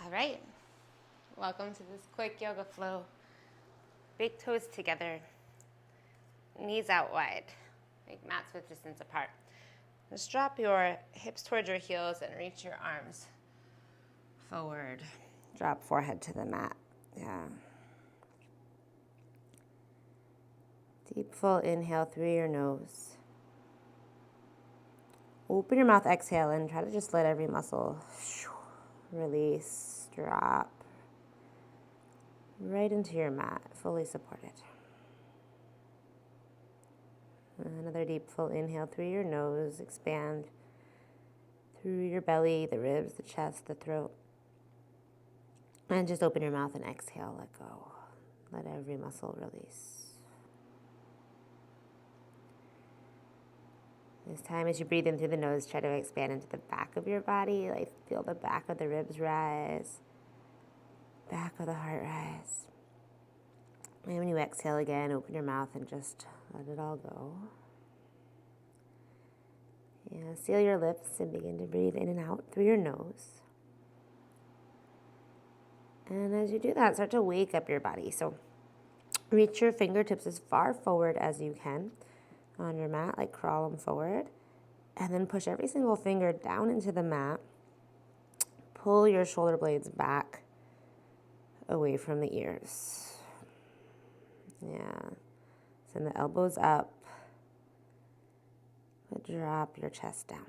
All right, welcome to this quick yoga flow. Big toes together, knees out wide, make mats width distance apart. Just drop your hips towards your heels and reach your arms forward. Drop forehead to the mat. Yeah. Deep full inhale through your nose. Open your mouth, exhale, and try to just let every muscle release, drop right into your mat, fully supported. Another deep full inhale through your nose, expand through your belly, the ribs, the chest, the throat. And just open your mouth and exhale, let go. Let every muscle release. This time as you breathe in through the nose, try to expand into the back of your body. Like feel the back of the ribs rise, back of the heart rise. And when you exhale again, open your mouth and just let it all go. Yeah, seal your lips and begin to breathe in and out through your nose. And as you do that, start to wake up your body. So reach your fingertips as far forward as you can on your mat, like crawl them forward. And then push every single finger down into the mat. Pull your shoulder blades back away from the ears. Yeah. Send the elbows up. But drop your chest down.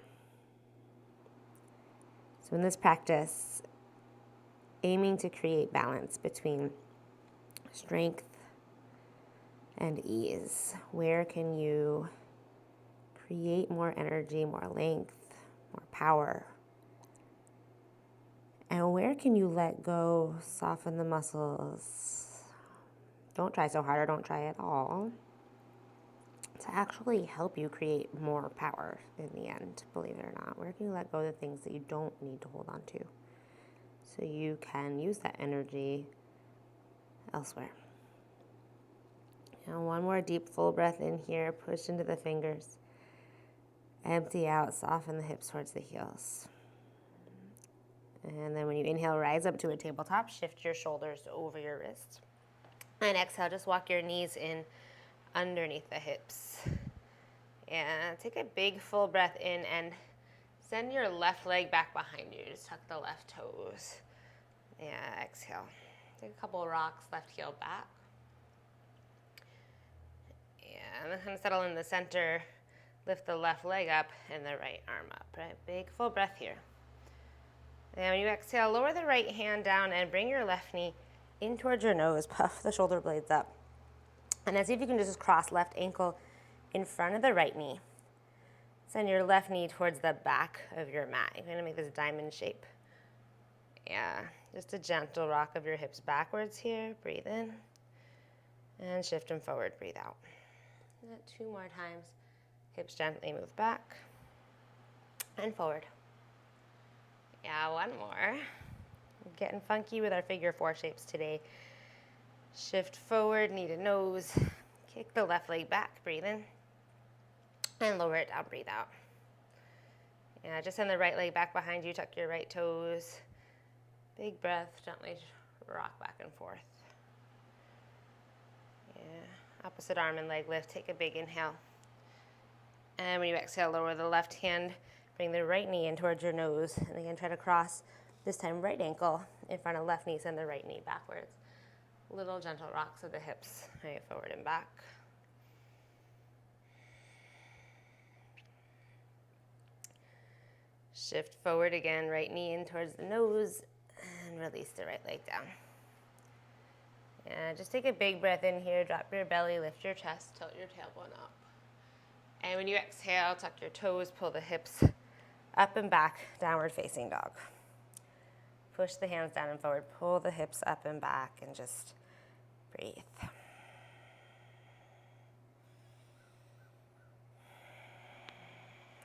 So in this practice, aiming to create balance between strength and ease. Where can you create more energy, more length, more power? And where can you let go, soften the muscles? Don't try so hard or don't try at all to actually help you create more power in the end, believe it or not. Where can you let go of the things that you don't need to hold on to so you can use that energy elsewhere? And one more deep, full breath in here. Push into the fingers. Empty out. Soften the hips towards the heels. And then when you inhale, rise up to a tabletop. Shift your shoulders over your wrists. And exhale, just walk your knees in underneath the hips. And take a big, full breath in and send your left leg back behind you. Just tuck the left toes. Yeah, exhale. Take a couple rocks, left heel back. And then kind of settle in the center. Lift the left leg up and the right arm up, right? Big full breath here. And when you exhale, lower the right hand down and bring your left knee in towards your nose. Puff the shoulder blades up. And then see if you can just cross left ankle in front of the right knee. Send your left knee towards the back of your mat. You're going to make this diamond shape. Yeah, just a gentle rock of your hips backwards here. Breathe in. And shift them forward. Breathe out. 2 more times. Hips gently move back and forward. Yeah, 1 more. We're getting funky with our figure 4 shapes today. Shift forward, knee to nose. Kick the left leg back, breathe in. And lower it down, breathe out. Yeah, just send the right leg back behind you, tuck your right toes. Big breath, gently rock back and forth. Yeah, opposite arm and leg lift, take a big inhale. And when you exhale, lower the left hand, bring the right knee in towards your nose. And again, try to cross, this time right ankle in front of left knee, send the right knee backwards. Little gentle rocks of the hips, right, forward and back. Shift forward again, right knee in towards the nose, and release the right leg down. And just take a big breath in here, drop your belly, lift your chest, tilt your tailbone up. And when you exhale, tuck your toes, pull the hips up and back, downward facing dog. Push the hands down and forward, pull the hips up and back, and just breathe.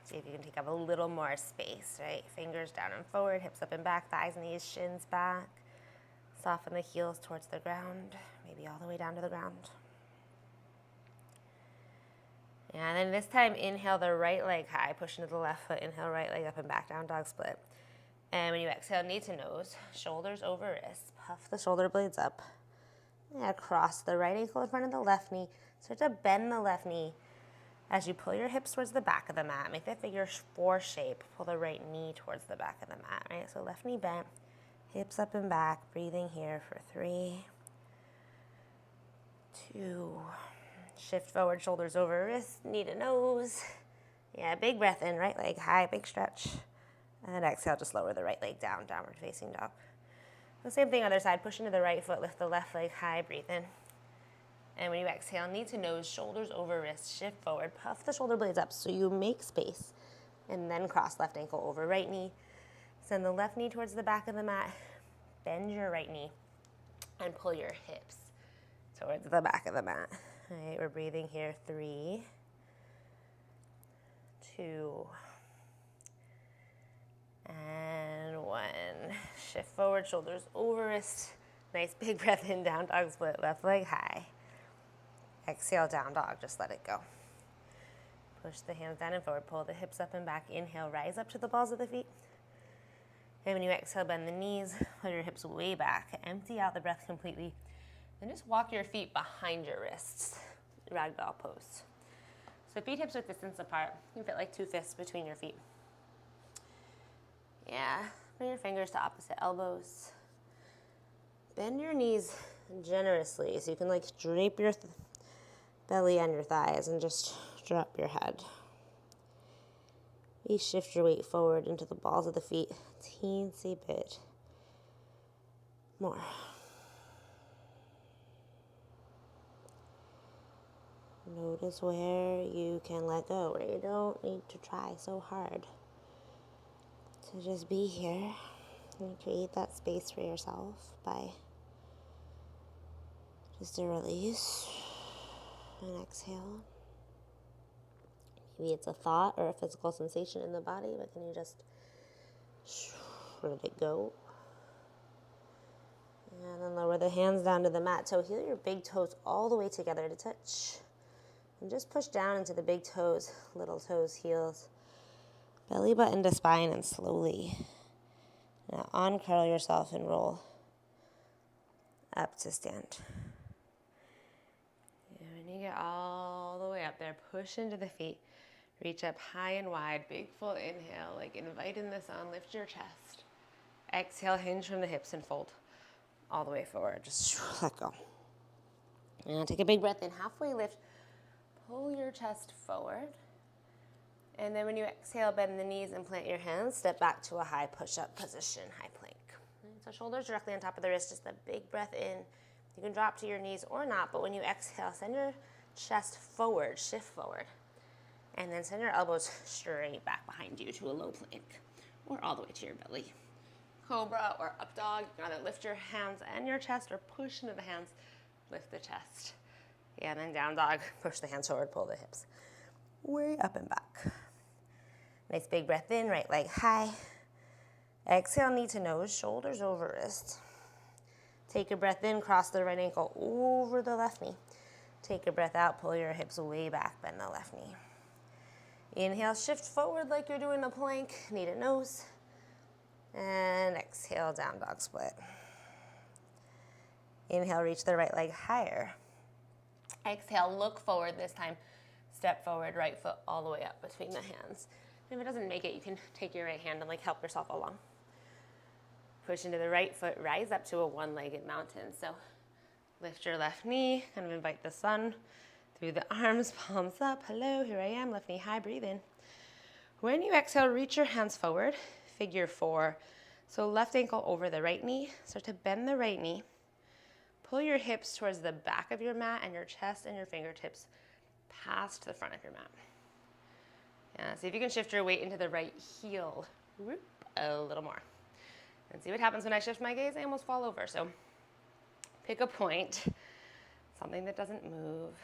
See if you can take up a little more space, right? Fingers down and forward, hips up and back, thighs, knees, shins back. Soften the heels towards the ground, maybe all the way down to the ground. And then this time, inhale the right leg high, push into the left foot, inhale right leg up and back, down dog split. And when you exhale, knee to nose, shoulders over wrists, puff the shoulder blades up. And cross the right ankle in front of the left knee. Start to bend the left knee as you pull your hips towards the back of the mat. Make that figure 4 shape. Pull the right knee towards the back of the mat, right? So left knee bent, hips up and back. Breathing here for 3, 2. Shift forward, shoulders over wrists, knee to nose. Yeah, big breath in, right leg high, big stretch. And exhale, just lower the right leg down, downward facing dog. The same thing, other side. Push into the right foot, lift the left leg high, breathe in. And when you exhale, knee to nose, shoulders over wrists, shift forward, puff the shoulder blades up so you make space. And then cross left ankle over right knee. Send the left knee towards the back of the mat. Bend your right knee and pull your hips towards the back of the mat. All right, we're breathing here. 3, 2, and 1. Shift forward, shoulders over wrist. Nice big breath in, down dog split, left leg high. Exhale, down dog, just let it go. Push the hands down and forward, pull the hips up and back. Inhale, rise up to the balls of the feet. And when you exhale, bend the knees, pull your hips way back. Empty out the breath completely. Then just walk your feet behind your wrists, ragdoll pose. So feet hips width distance apart. You can fit like 2 fists between your feet. Yeah, bring your fingers to opposite elbows. Bend your knees generously so you can like drape your belly on your thighs and just drop your head. Maybe shift your weight forward into the balls of the feet a teensy bit more. Notice where you can let go, where you don't need to try so hard. So just be here and create that space for yourself by just a release and exhale. Maybe it's a thought or a physical sensation in the body, but can you just let it go? And then lower the hands down to the mat. So heel your big toes all the way together to touch. And just push down into the big toes, little toes, heels. Belly button to spine and slowly. Now uncurl yourself and roll up to stand. And when you get all the way up there, push into the feet. Reach up high and wide, big full inhale, like invite in the sun, lift your chest. Exhale, hinge from the hips and fold all the way forward. Just let go. And take a big breath in, halfway lift. Pull your chest forward. And then when you exhale, bend the knees and plant your hands. Step back to a high push-up position, high plank. So shoulders directly on top of the wrist, just a big breath in. You can drop to your knees or not, but when you exhale, send your chest forward, shift forward. And then send your elbows straight back behind you to a low plank or all the way to your belly. Cobra or up dog, you can either lift your hands and your chest or push into the hands, lift the chest. Yeah, and then down dog, push the hands forward, pull the hips way up and back. Nice big breath in, right leg high. Exhale, knee to nose, shoulders over wrist. Take a breath in, cross the right ankle over the left knee. Take a breath out, pull your hips way back, bend the left knee. Inhale, shift forward like you're doing a plank, knee to nose. And exhale, down dog split. Inhale, reach the right leg higher. Exhale, look forward this time. Step forward, right foot all the way up between the hands. And if it doesn't make it, you can take your right hand and help yourself along. Push into the right foot, rise up to a one-legged mountain. So lift your left knee, kind of invite the sun through the arms, palms up. Hello, here I am, left knee high, breathe in. When you exhale, reach your hands forward, figure 4. So left ankle over the right knee. Start to bend the right knee. Pull your hips towards the back of your mat and your chest and your fingertips past the front of your mat. Yeah, see if you can shift your weight into the right heel. Whoop, a little more. And see what happens when I shift my gaze. I almost fall over. So pick a point, something that doesn't move.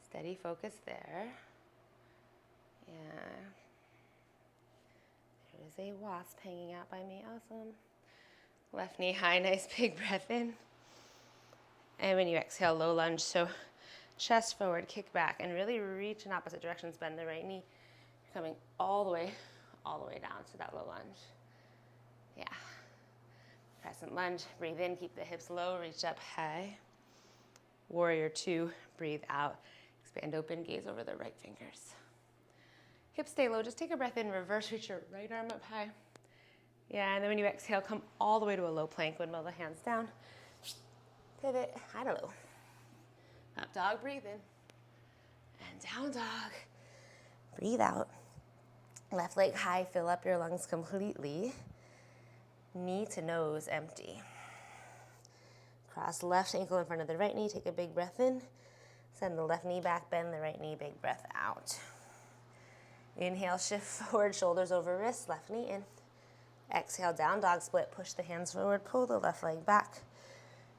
Steady focus there. Yeah. There's a wasp hanging out by me. Awesome. Left knee high, nice big breath in. And when you exhale, low lunge. So chest forward, kick back, and really reach in opposite directions. Bend the right knee. You're coming all the way down to that low lunge. crescent lunge, breathe in, keep the hips low, reach up high. Warrior two, breathe out. Expand open, gaze over the right fingers. Hips stay low, just take a breath in, reverse, reach your right arm up high. Yeah, and then when you exhale, come all the way to a low plank, windmill the hands down. Pivot, high to low. Up dog, breathe in. And down dog. Breathe out. Left leg high, fill up your lungs completely. Knee to nose, empty. Cross left ankle in front of the right knee, take a big breath in. Send the left knee back, bend the right knee, big breath out. Inhale, shift forward, shoulders over wrists, left knee in. Exhale, down dog split, push the hands forward, pull the left leg back.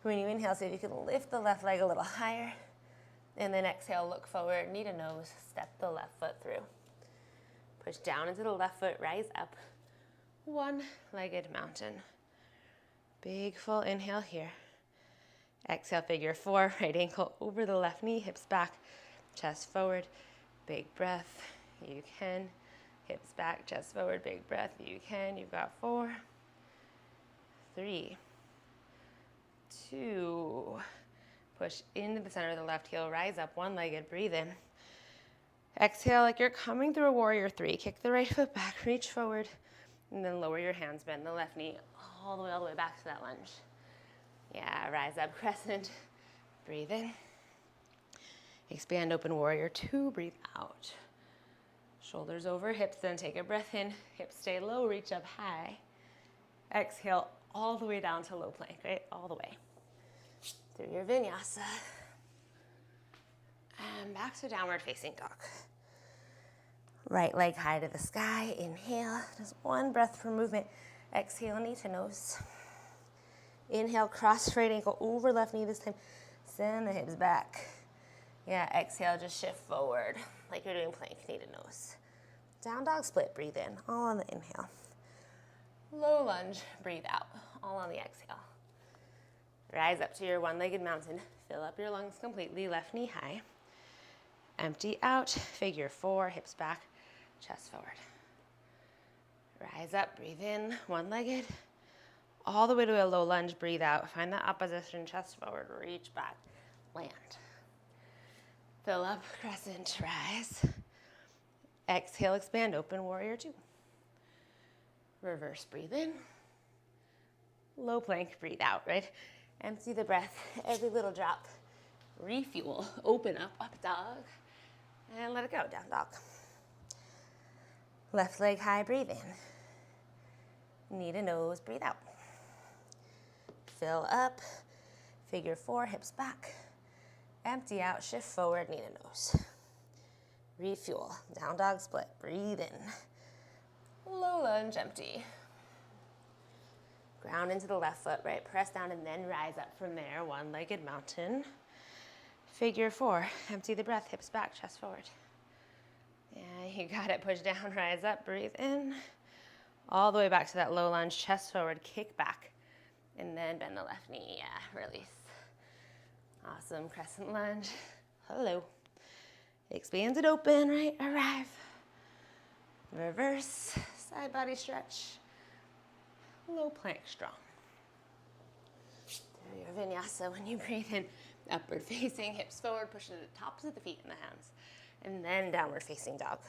When you inhale, see if you can lift the left leg a little higher. And then exhale, look forward, knee to nose, step the left foot through. Push down into the left foot, rise up. One-legged mountain. Big full inhale here. Exhale, figure four, right ankle over the left knee, hips back, chest forward, big breath. You can. Hips back, chest forward, big breath. You can. You've got 4, 3, 2. Push into the center of the left heel. Rise up, one-legged. Breathe in. Exhale like you're coming through a warrior three. Kick the right foot back, reach forward, and then lower your hands. Bend the left knee all the way back to that lunge. Yeah, rise up, crescent. Breathe in. Expand, open, warrior two. Breathe out. Shoulders over hips, then take a breath in. Hips stay low, reach up high. Exhale all the way down to low plank, right? All the way. Through your vinyasa. And back to downward facing dog. Right leg high to the sky. Inhale, just one breath per movement. Exhale, knee to nose. Inhale, cross right ankle over left knee this time. Send the hips back. Yeah, exhale, just shift forward like you're doing plank, knee to nose. Down dog split, breathe in, all on the inhale. Low lunge, breathe out, all on the exhale. Rise up to your one-legged mountain. Fill up your lungs completely, left knee high. Empty out, figure four, hips back, chest forward. Rise up, breathe in, one-legged. All the way to a low lunge, breathe out. Find that opposition, chest forward, reach back, land. Fill up, crescent, rise. Exhale, expand, open, warrior two. Reverse, breathe in. Low plank, breathe out, right? Empty the breath, every little drop. Refuel, open up dog. And let it go, down dog. Left leg high, breathe in. Knee to nose, breathe out. Fill up, figure four, hips back. Empty out, shift forward, knee to nose. Refuel, down dog split, breathe in. Low lunge, empty. Ground into the left foot, right? Press down and then rise up from there, one-legged mountain. Figure four, empty the breath, hips back, chest forward. Yeah, you got it, push down, rise up, breathe in. All the way back to that low lunge, chest forward, kick back. And then bend the left knee, yeah, release. Awesome, crescent lunge. Hello. Expand it open, right? Arrive. Reverse, side body stretch. Low plank strong. Through your vinyasa, when you breathe in, upward facing, hips forward, push to the tops of the feet and the hands. And then downward facing dog.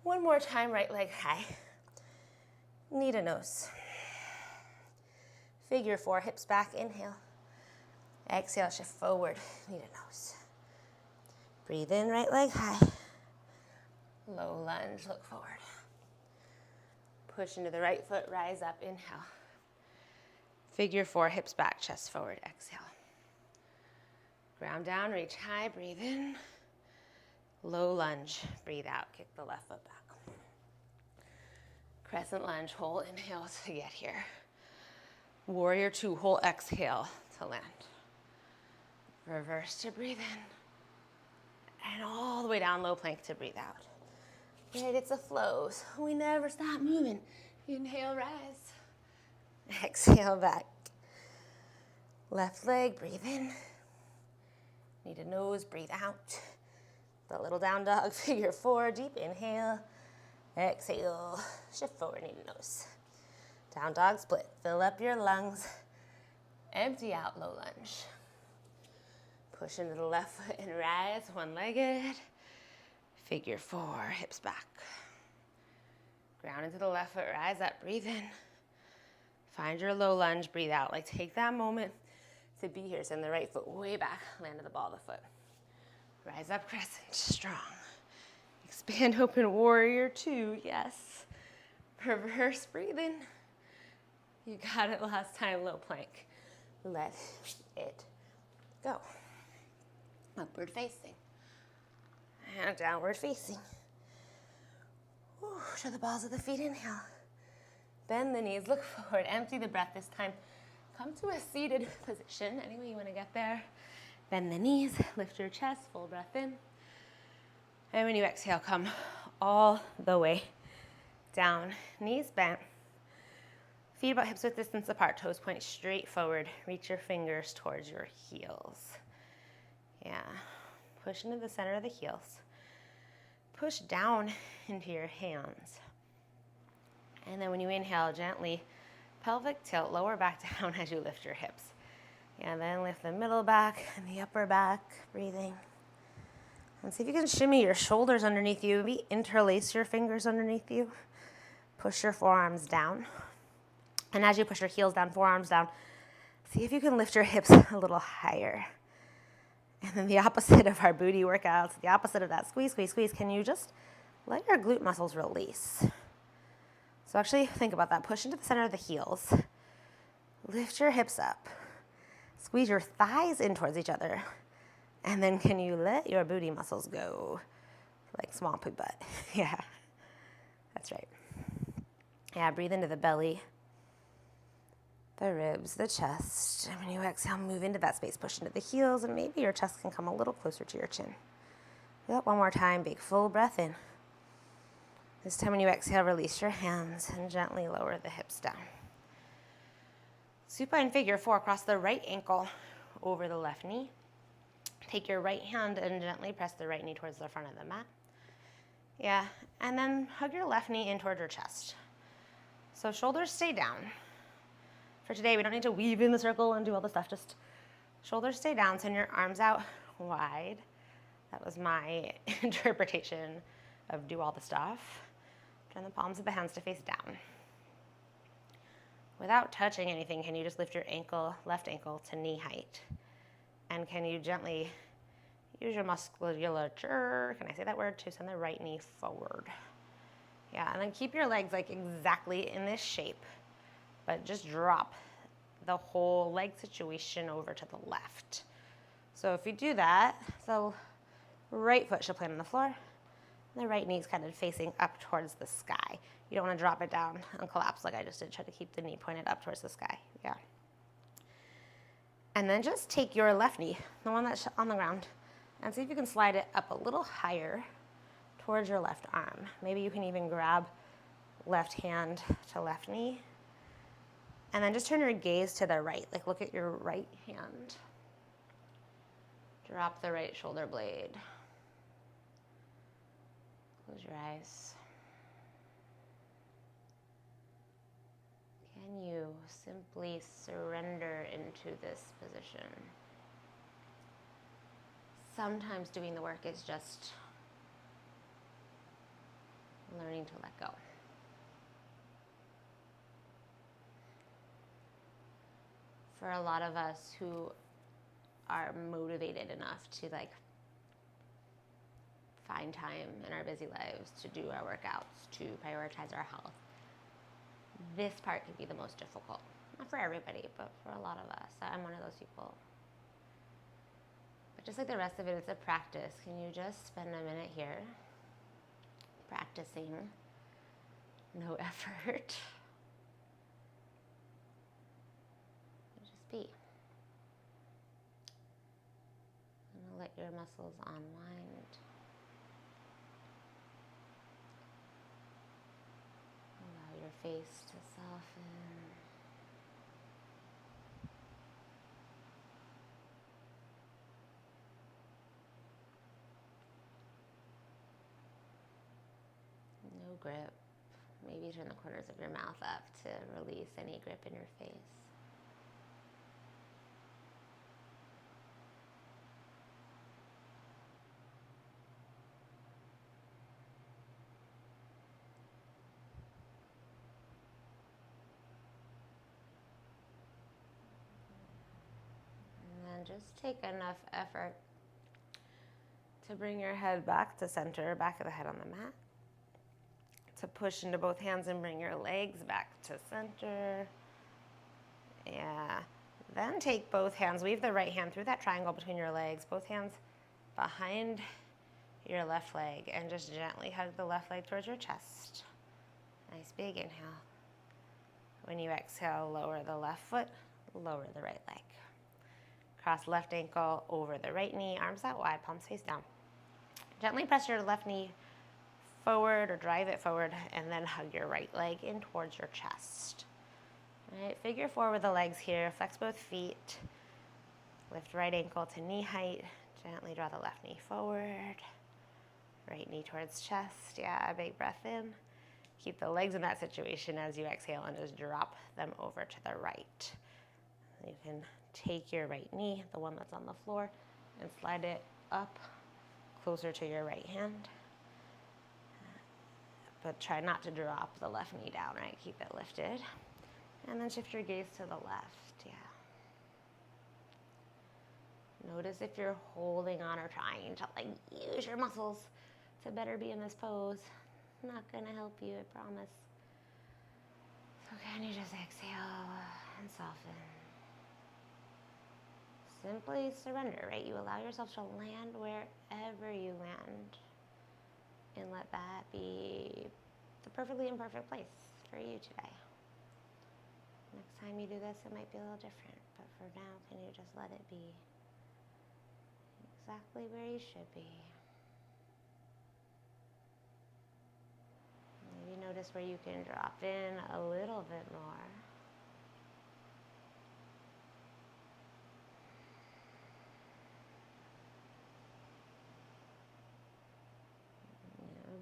One more time, right leg high. Knee to nose. Figure four, hips back, inhale. Exhale, shift forward, knee to nose. Breathe in, right leg high. Low lunge, look forward. Push into the right foot, rise up, inhale. Figure four, hips back, chest forward, exhale. Ground down, reach high, breathe in. Low lunge, breathe out, kick the left foot back. Crescent lunge, whole inhale to get here. Warrior two, whole exhale to land. Reverse to breathe in. And all the way down, low plank to breathe out. Right, it's a flow, so we never stop moving. Inhale, rise. Exhale, back. Left leg, breathe in. Knee to nose, breathe out. The little down dog, figure four, deep inhale. Exhale, shift forward, knee to nose. Down dog split. Fill up your lungs. Empty out, low lunge. Push into the left foot and rise, one-legged. Figure four, hips back. Ground into the left foot, rise up, breathe in. Find your low lunge, breathe out. Like take that moment to be here. Send the right foot way back, land of the ball of the foot. Rise up, crescent, strong. Expand, open, warrior two, yes. Reverse breathing. You got it last time, low plank. Let it go. Upward facing. And downward facing. Whew, show the balls of the feet, inhale. Bend the knees, look forward, empty the breath this time. Come to a seated position, any way you want to get there. Bend the knees, lift your chest, full breath in. And when you exhale, come all the way down. Knees bent. Feet about hips width distance apart, toes point straight forward. Reach your fingers towards your heels. Yeah, push into the center of the heels. Push down into your hands. And then when you inhale, gently pelvic tilt, lower back down as you lift your hips. And then lift the middle back and the upper back, breathing. And see if you can shimmy your shoulders underneath you. Maybe interlace your fingers underneath you. Push your forearms down. And as you push your heels down, forearms down, see if you can lift your hips a little higher. And then the opposite of our booty workouts, the opposite of that, squeeze, squeeze, squeeze. Can you just let your glute muscles release? So actually think about that. Push into the center of the heels. Lift your hips up. Squeeze your thighs in towards each other. And then can you let your booty muscles go? Like swampy butt. Yeah, that's right. Yeah, breathe into the belly, the ribs, the chest. And when you exhale, move into that space. Push into the heels, and maybe your chest can come a little closer to your chin. Do that one more time. Big full breath in. This time when you exhale, release your hands and gently lower the hips down. Supine figure four, cross the right ankle over the left knee. Take your right hand and gently press the right knee towards the front of the mat. Yeah, and then hug your left knee in towards your chest. So shoulders stay down. For today, we don't need to weave in the circle and do all the stuff. Just shoulders stay down, send your arms out wide. That was my interpretation of do all the stuff. Turn the palms of the hands to face down. Without touching anything, can you just lift your ankle, left ankle to knee height? And can you gently use your musculature, can I say that word, to send the right knee forward? Yeah, and then keep your legs like exactly in this shape, but just drop the whole leg situation over to the left. So if you do that, the right foot should plant on the floor. The right knee's kind of facing up towards the sky. You don't want to drop it down and collapse like I just did. Try to keep the knee pointed up towards the sky. Yeah. And then just take your left knee, the one that's on the ground, and see if you can slide it up a little higher towards your left arm. Maybe you can even grab left hand to left knee. And then just turn your gaze to the right. Like look at your right hand. Drop the right shoulder blade. Close your eyes. Can you simply surrender into this position? Sometimes doing the work is just learning to let go. For a lot of us who are motivated enough to find time in our busy lives to do our workouts, to prioritize our health, this part can be the most difficult. Not for everybody, but for a lot of us. I'm one of those people. But just like the rest of it, it's a practice. Can you just spend a minute here practicing? No effort. Just be. And let your muscles unwind. Allow your face to soften. No grip, Maybe turn the corners of your mouth up to release any grip in your face. And then just take enough effort to bring your head back to center, back of the head on the mat. To push into both hands and bring your legs back to center. Yeah. Then take both hands, weave the right hand through that triangle between your legs, both hands behind your left leg, and just gently hug the left leg towards your chest. Nice big inhale. When you exhale, lower the left foot, lower the right leg. Cross left ankle over the right knee, arms out wide, palms face down. Gently press your left knee forward or drive it forward, and then hug your right leg in towards your chest. All right, figure four with the legs here. Flex both feet. Lift right ankle to knee height. Gently draw the left knee forward. Right knee towards chest. Yeah, a big breath in. Keep the legs in that situation as you exhale and just drop them over to the right. You can take your right knee, the one that's on the floor, and slide it up closer to your right hand. But try not to drop the left knee down, right? Keep it lifted. And then shift your gaze to the left, yeah. Notice if you're holding on or trying to use your muscles to better be in this pose. Not gonna help you, I promise. So can you just exhale and soften? Simply surrender, right? You allow yourself to land wherever you land. And let that be the perfectly imperfect place for you today. Next time you do this, it might be a little different. But for now, can you just let it be exactly where you should be? Maybe notice where you can drop in a little bit more.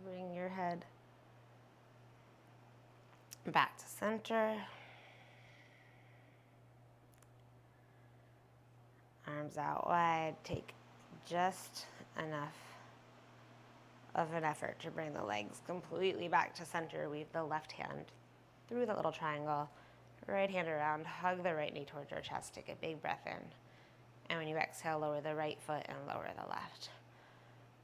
Bring your head back to center. Arms out wide. Take just enough of an effort to bring the legs completely back to center. Weave the left hand through the little triangle. Right hand around. Hug the right knee towards your chest. Take a big breath in. And when you exhale, lower the right foot and lower the left.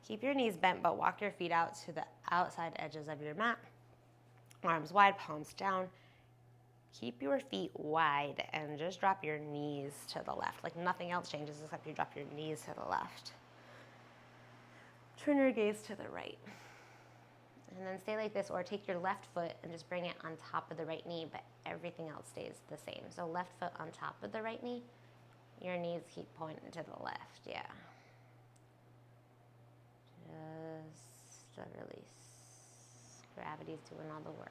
Keep your knees bent, but walk your feet out to the outside edges of your mat. Arms wide, palms down. Keep your feet wide and just drop your knees to the left. Like nothing else changes except you drop your knees to the left. Turn your gaze to the right. And then stay like this, or take your left foot and just bring it on top of the right knee, but everything else stays the same. So left foot on top of the right knee. Your knees keep pointing to the left, yeah. Just a release. Gravity's doing all the work.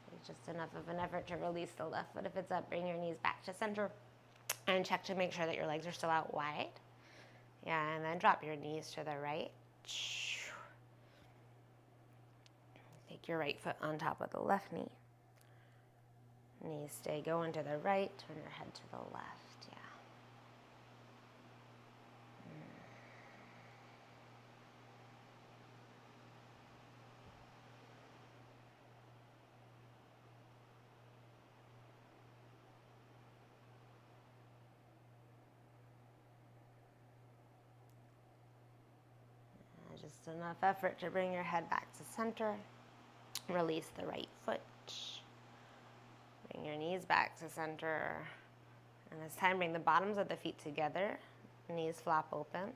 Take just enough of an effort to release the left foot. If it's up, bring your knees back to center and check to make sure that your legs are still out wide. Yeah, and then drop your knees to the right. Take your right foot on top of the left knee. Knees stay going to the right, turn your head to the left, yeah. Just enough effort to bring your head back to center. Release the right foot. Bring your knees back to center. And this time, bring the bottoms of the feet together. Knees flop open.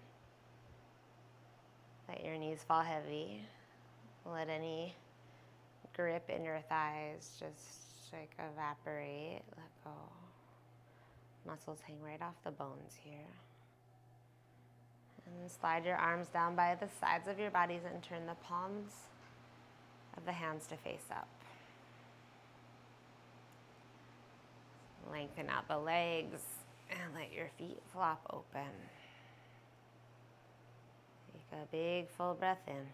Let your knees fall heavy. Let any grip in your thighs just evaporate. Let go. Muscles hang right off the bones here. And slide your arms down by the sides of your bodies and turn the palms of the hands to face up. Lengthen out the legs And let your feet flop open. Take a big full breath in.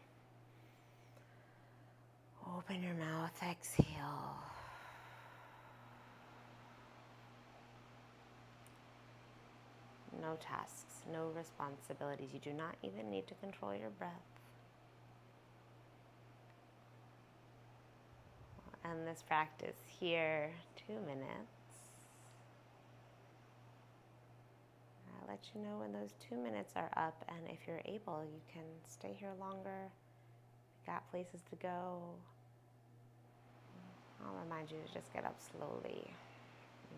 Open your mouth, exhale. No tasks, no responsibilities. You do not even need to control your breath. We'll end this practice here, 2 minutes. I'll let you know when those 2 minutes are up, and if you're able, you can stay here longer. If you got places to go, I'll remind you to just get up slowly,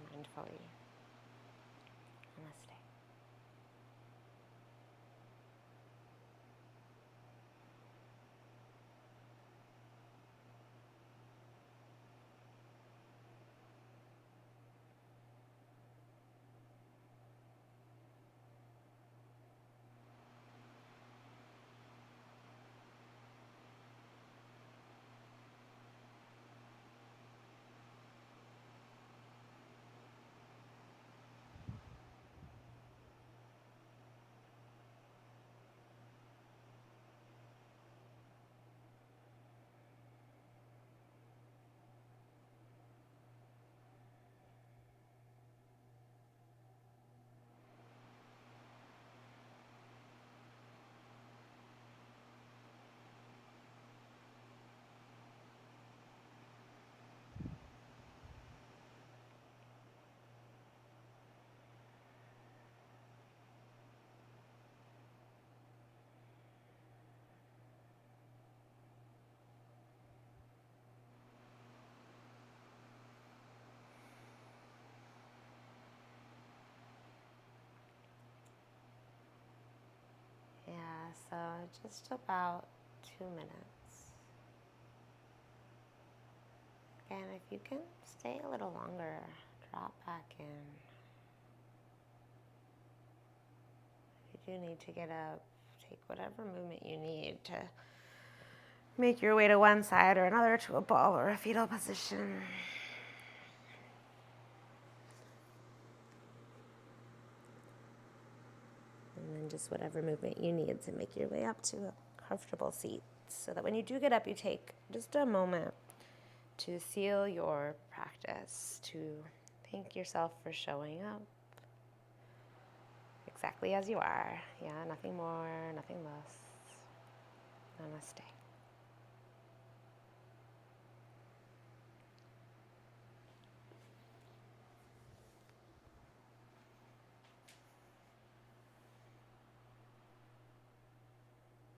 mindfully. Namaste. Yeah, so just about 2 minutes. Again, if you can stay a little longer, drop back in. If you do need to get up, take whatever movement you need to make your way to one side or another, to a ball or a fetal position. And then just whatever movement you need to make your way up to a comfortable seat, so that when you do get up, you take just a moment to seal your practice, to thank yourself for showing up exactly as you are. Yeah, nothing more, nothing less. Namaste.